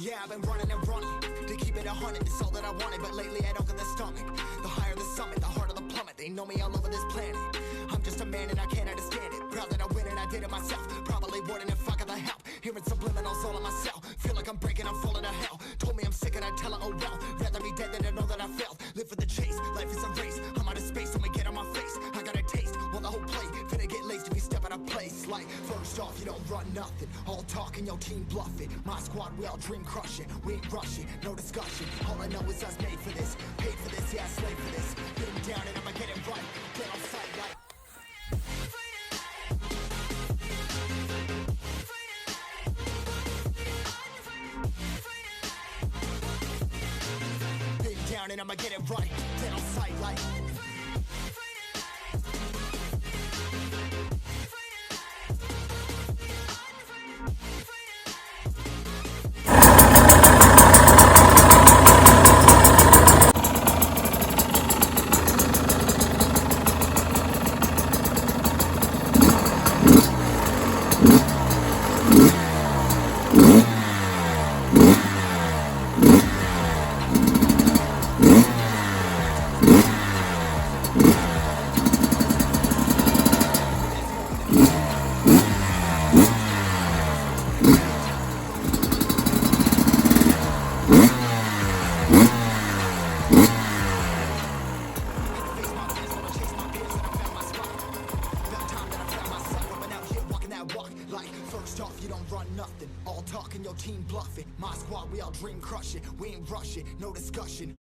Yeah, I've been running and running to keep it 100, it's all that I wanted. But lately I don't get the stomach. The higher the summit, the harder the plummet. They know me all over this planet. I'm just a man and I can't understand it. Proud that I win and I did it myself. Probably wouldn't if I got the help. Hearing subliminals all on myself. Feel like I'm breaking, I'm falling to hell. Told me I'm sick and I tell her, oh well. Rather be dead than to know that I failed. Live for the chase, life is a race. I'm out of space, let me get on my face. I got a taste, want the whole plate. Finna get laced if you step out of place. Like, first off, you don't run nothing. All talking, your team bluffing. My squad, we all dream crushing. We ain't rushing, no discussion. All I know is us made for this. Paid for this, yeah, slave for this. Getting down and I'ma get it right. Get on sight like and I'ma get it right, dead on sight like nothing. All talking, your team bluffing. My squad, we all dream crushing. We ain't rushing, no discussion.